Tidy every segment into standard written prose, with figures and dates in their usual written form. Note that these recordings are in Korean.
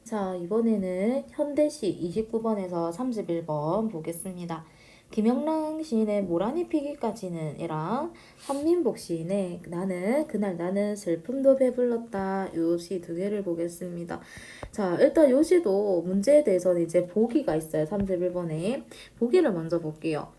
자, 이번에는 현대시 29번에서 31번 보겠습니다. 김영랑 시인의 모란이 피기까지는 이랑 한민복 시인의 나는 슬픔도 배불렀다 요 시 두 개를 보겠습니다. 자, 일단 요 시도 문제에 대해서는 이제 보기가 있어요. 31번에 보기를 먼저 볼게요.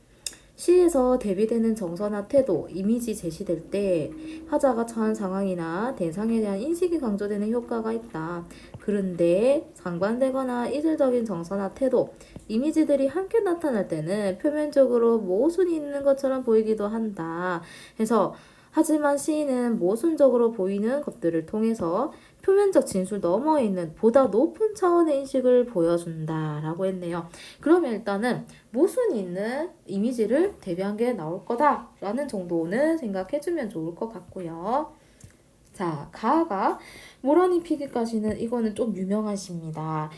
시에서 대비되는 정서나 태도, 이미지 제시될 때 화자가 처한 상황이나 대상에 대한 인식이 강조되는 효과가 있다. 그런데 상반되거나 이질적인 정서나 태도, 이미지들이 함께 나타날 때는 표면적으로 모순이 있는 것처럼 보이기도 한다. 그래서 하지만 시인은 모순적으로 보이는 것들을 통해서 표면적 진술 너머에 있는 보다 높은 차원의 인식을 보여준다 라고 했네요. 그러면 일단은 모순이 있는 이미지를 대비한 게 나올 거다 라는 정도는 생각해주면 좋을 것 같고요. 자, 가가 모란이 피기까지는 이거는 좀 유명한 시입니다.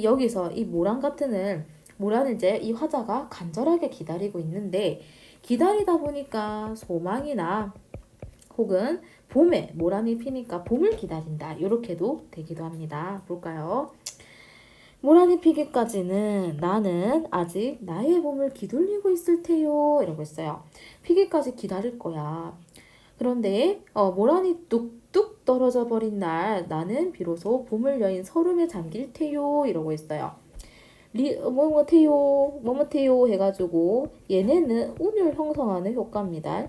여기서 이 모란 같은 모란을 이제 이 화자가 간절하게 기다리고 있는데 기다리다 보니까 소망이나 혹은 봄에 모란이 피니까 봄을 기다린다 이렇게도 되기도 합니다. 볼까요? 모란이 피기까지는 나는 아직 나의 봄을 기다리고 있을 테요 이러고 있어요. 피기까지 기다릴 거야. 그런데 모란이 뚝뚝 떨어져 버린 날 나는 비로소 봄을 여인 설움에 잠길 테요 이러고 있어요. 뭐뭐테요 해가지고 얘네는 운율 형성하는 효과입니다.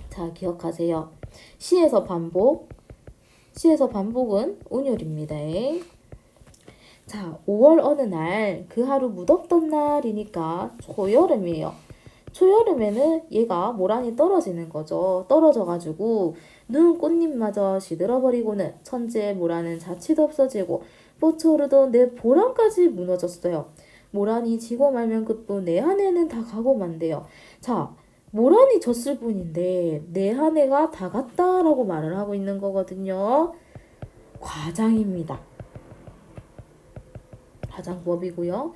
자, 기억하세요. 시에서 반복은 운율입니다. 자, 5월 어느 날 그 하루 무덥던 날이니까 초여름이에요. 초여름에는 얘가 모란이 떨어지는 거죠. 떨어져가지고 눈 꽃잎마저 시들어버리고는 천지의 모란은 자취도 없어지고 뻗쳐오르던 내 보람까지 무너졌어요. 모란이 지고 말면 그뿐 내 한 해는 다 가고 만대요. 자, 모란이 졌을 뿐인데 내 한 해가 다 갔다라고 말을 하고 있는 거거든요. 과장입니다. 과장법이고요.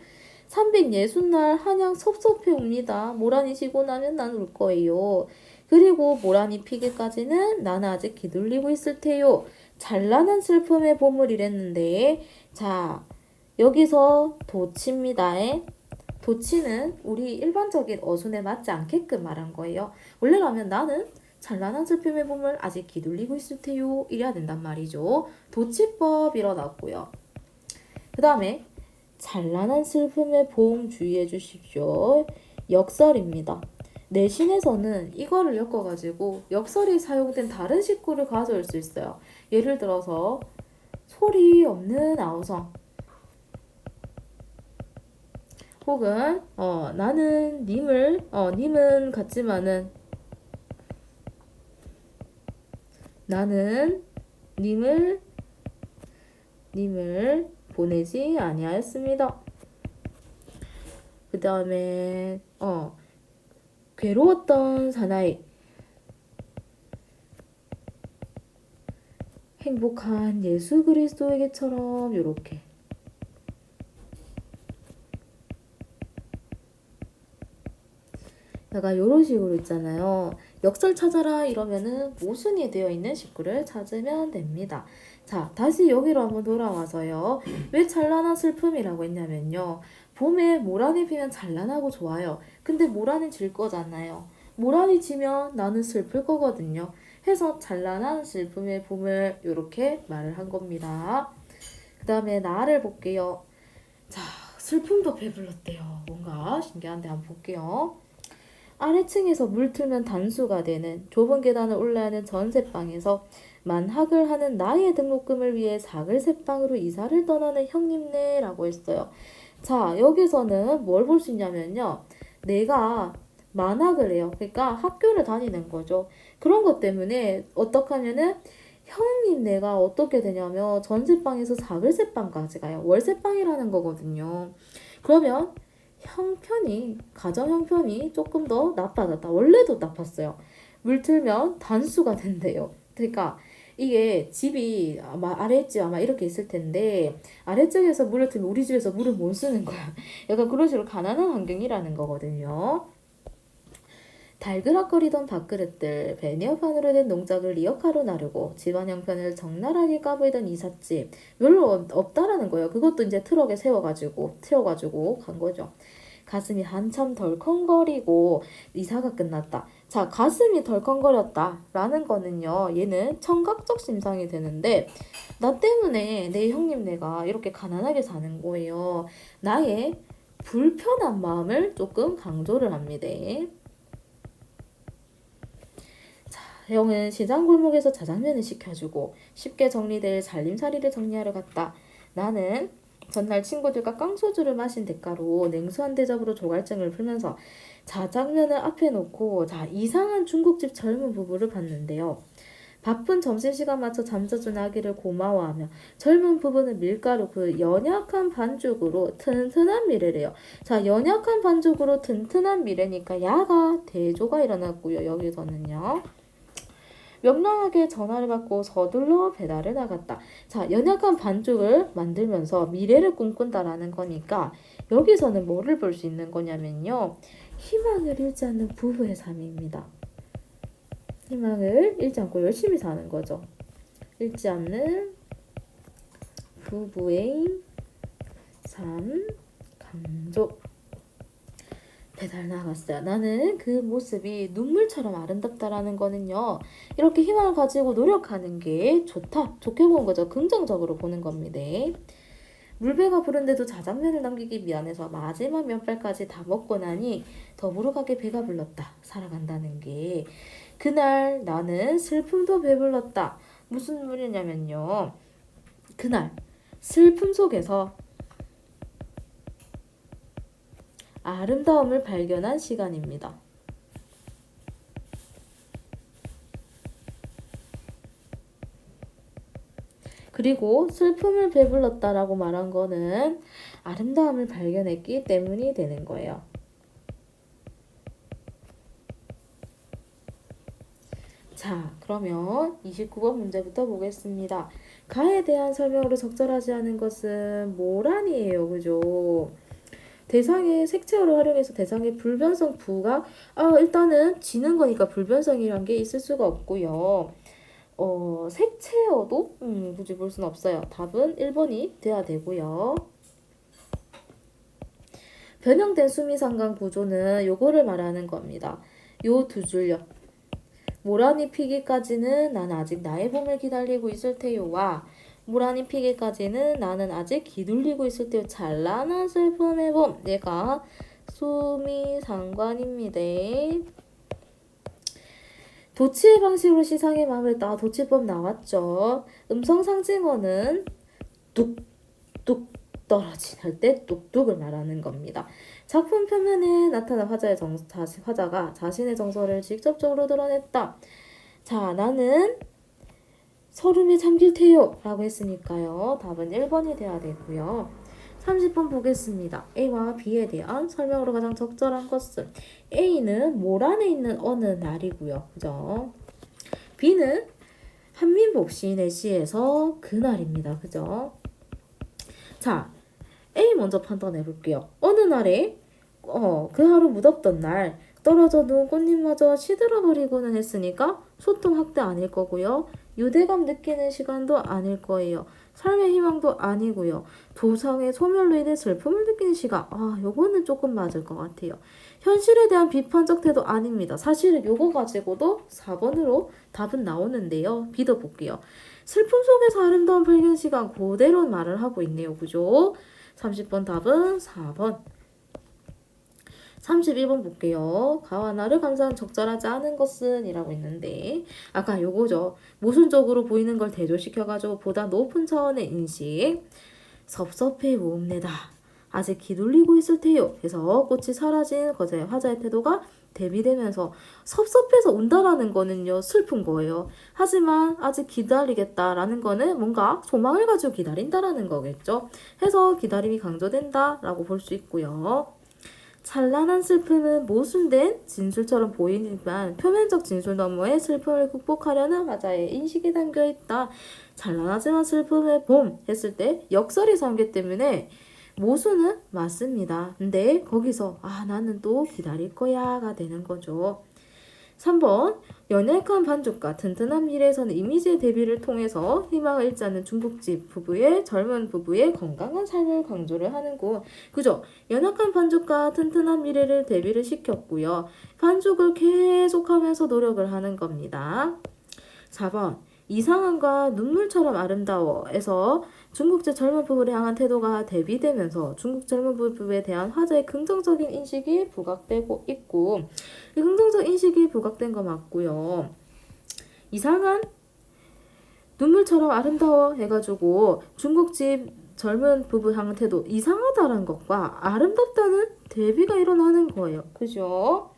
360날 한양 섭섭해 옵니다. 모란이 지고 나면 난 울 거예요. 그리고 모란이 피기까지는 나는 아직 기둘리고 있을 테요. 찬란한 슬픔의 봄을 이랬는데 자, 여기서 도치입니다. 도치는 우리 일반적인 어순에 맞지 않게끔 말한 거예요. 원래라면 나는 찬란한 슬픔의 봄을 아직 기둘리고 있을 테요 이래야 된단 말이죠. 도치법 일어났고요. 그 다음에 찬란한 슬픔의 봄 주의해 주십시오. 역설입니다. 내신에서는 이거를 엮어가지고 역설이 사용된 다른 식구를 가져올 수 있어요. 예를 들어서 소리 없는 아우성 혹은 나는 님은 같지만은 나는 님을 보내지 아니하였습니다. 그 다음에 괴로웠던 사나이 행복한 예수 그리스도에게처럼 요렇게 약간 요런 식으로 있잖아요. 역설 찾아라 이러면은 모순이 되어 있는 식구를 찾으면 됩니다. 자, 다시 여기로 한번 돌아와서요. 왜 찬란한 슬픔이라고 했냐면요. 봄에 모란이 피면 찬란하고 좋아요. 근데 모란이 질 거잖아요. 모란이 지면 나는 슬플 거거든요. 해서 찬란한 슬픔의 봄을 이렇게 말을 한 겁니다. 그 다음에 나를 볼게요. 자, 슬픔도 배불렀대요. 뭔가 신기한데 한번 볼게요. 아래층에서 물 틀면 단수가 되는 좁은 계단을 올라야 하는 전셋방에서 만학을 하는 나의 등록금을 위해 사글셋방으로 이사를 떠나는 형님네 라고 했어요. 자, 여기서는 뭘 볼 수 있냐면요. 내가 만학을 해요. 그러니까 학교를 다니는 거죠. 그런 것 때문에 어떻게 하면은 형님네가 어떻게 되냐면 전셋방에서 사글셋방까지 가요. 월셋방이라는 거거든요. 그러면 가정 형편이 조금 더 나빠졌다. 원래도 나빴어요. 물 틀면 단수가 된대요. 그러니까 이게 집이 아랫집 아마 이렇게 있을 텐데 아래쪽에서 물을 틀면 우리 집에서 물을 못 쓰는 거야. 약간 그런 식으로 가난한 환경이라는 거거든요. 달그락거리던 밥그릇들, 베니어판으로 된 농작을 리어카로 나르고 집안 형편을 적나라하게 까부이던 이삿짐 별로 없다라는 거예요. 그것도 이제 트럭에 태워가지고 간 거죠. 가슴이 한참 덜컹거리고 이사가 끝났다. 자, 가슴이 덜컹거렸다라는 거는요. 얘는 청각적 심상이 되는데 나 때문에 내 형님네가 이렇게 가난하게 사는 거예요. 나의 불편한 마음을 조금 강조를 합니다. 형은 시장 골목에서 자장면을 시켜주고 쉽게 정리될 살림살이를 정리하러 갔다. 나는 전날 친구들과 깡소주를 마신 대가로 냉수 한 대접으로 조갈증을 풀면서 자장면을 앞에 놓고 이상한 중국집 젊은 부부를 봤는데요. 바쁜 점심시간 맞춰 잠자준 아기를 고마워하며 젊은 부부는 밀가루 그 연약한 반죽으로 튼튼한 미래래요. 자, 연약한 반죽으로 튼튼한 미래니까 야가 대조가 일어났고요. 여기서는요. 명랑하게 전화를 받고 서둘러 배달을 나갔다. 자, 연약한 반죽을 만들면서 미래를 꿈꾼다라는 거니까 여기서는 뭐를 볼 수 있는 거냐면요. 희망을 잃지 않는 부부의 삶입니다. 희망을 잃지 않고 열심히 사는 거죠. 잃지 않는 부부의 삶 강조. 배달 나갔어요. 나는 그 모습이 눈물처럼 아름답다라는 거는요. 이렇게 희망을 가지고 노력하는 게 좋다. 좋게 보는 거죠. 긍정적으로 보는 겁니다. 물배가 부른데도 자장면을 남기기 미안해서 마지막 몇 발까지 다 먹고 나니 더불어 가게 배가 불렀다. 살아간다는 게. 그날 나는 슬픔도 배불렀다. 무슨 말이냐면요. 그날 슬픔 속에서 아름다움을 발견한 시간입니다. 그리고 슬픔을 배불렀다라고 말한 거는 아름다움을 발견했기 때문이 되는 거예요. 자, 그러면 29번 문제부터 보겠습니다. 가에 대한 설명으로 적절하지 않은 것은 뭐란이에요. 그죠? 대상의 색채어를 활용해서 대상의 불변성 부각. 일단은 지는 거니까 불변성이란 게 있을 수가 없고요. 색채어도 굳이 볼 수는 없어요. 답은 1번이 돼야 되고요. 변형된 수미상관 구조는 요거를 말하는 겁니다. 요 두 줄요. 모란이 피기까지는 난 아직 나의 봄을 기다리고 있을 테요와 모란이 피기까지는 나는 아직 기둘리고 있을 때요. 찬란한 슬픔의 봄. 얘가 수미상관입니다. 도치의 방식으로 시상의 마음을 따 도치법 나왔죠. 음성상징어는 뚝뚝 떨어질 때 뚝뚝을 말하는 겁니다. 작품 표면에 나타난 화자가 자신의 정서를 직접적으로 드러냈다. 자, 나는 서름에 잠길 테요 라고 했으니까요. 답은 1번이 돼야 되고요. 30번 보겠습니다. A와 B에 대한 설명으로 가장 적절한 것은 A는 모란에 있는 어느 날이고요. 그죠? B는 한민복 시인의 시에서 그날입니다. 그죠? 자, A 먼저 판단해 볼게요. 어느 날에 그 하루 무덥던 날 떨어져 누운 꽃잎마저 시들어버리고는 했으니까 소통 확대 아닐 거고요. 유대감 느끼는 시간도 아닐 거예요. 삶의 희망도 아니고요. 도성의 소멸로 인해 슬픔을 느끼는 시간. 요거는 조금 맞을 것 같아요. 현실에 대한 비판적 태도 아닙니다. 사실은 요거 가지고도 4번으로 답은 나오는데요. B도 볼게요. 슬픔 속에서 아름다운 발견 시간 그대로 말을 하고 있네요. 그죠? 30번 답은 4번. 31번 볼게요. 가와 나를 감사한 적절하지 않은 것은 이라고 있는데 아까 요거죠. 모순적으로 보이는 걸 대조시켜가지고 보다 높은 차원의 인식. 섭섭해 우음내다. 아직 기둘리고 있을 테요. 해서 꽃이 사라진 것에 화자의 태도가 대비되면서 섭섭해서 운다라는 거는요. 슬픈 거예요. 하지만 아직 기다리겠다라는 거는 뭔가 소망을 가지고 기다린다라는 거겠죠. 해서 기다림이 강조된다라고 볼 수 있고요. 찬란한 슬픔은 모순된 진술처럼 보이지만 표면적 진술 너머의 슬픔을 극복하려는 화자의 인식이 담겨있다. 찬란하지만 슬픔의 봄 했을 때 역설이 삼기 때문에 모순은 맞습니다. 근데 거기서 나는 또 기다릴 거야가 되는 거죠. 3번 연약한 반죽과 튼튼한 미래에서는 이미지의 대비를 통해서 희망을 잃지 않는 중국집 부부의 젊은 부부의 건강한 삶을 강조를 하는고 그죠? 연약한 반죽과 튼튼한 미래를 대비를 시켰고요. 반죽을 계속하면서 노력을 하는 겁니다. 4번 이상한과 눈물처럼 아름다워에서 중국집 젊은 부부를 향한 태도가 대비되면서 중국 젊은 부부에 대한 화자의 긍정적인 인식이 부각되고 있고 이 긍정적 인식이 부각된 거 맞고요. 이상한 눈물처럼 아름다워 해가지고 중국집 젊은 부부 향한 태도 이상하다는 것과 아름답다는 대비가 일어나는 거예요. 그죠?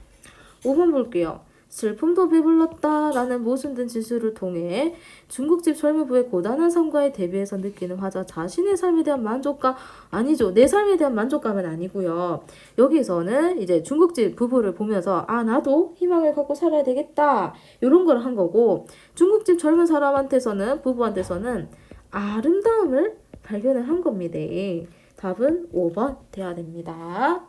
5번 볼게요. 슬픔도 배불렀다라는 모순된 지수를 통해 중국집 젊은 부부의 고단한 삶과의 대비해서 느끼는 화자 자신의 삶에 대한 만족감 아니죠. 내 삶에 대한 만족감은 아니고요. 여기서는 이제 중국집 부부를 보면서 아 나도 희망을 갖고 살아야 되겠다 이런 걸 한 거고 중국집 젊은 사람한테서는 부부한테서는 아름다움을 발견을 한 겁니다. 답은 5번 돼야 됩니다.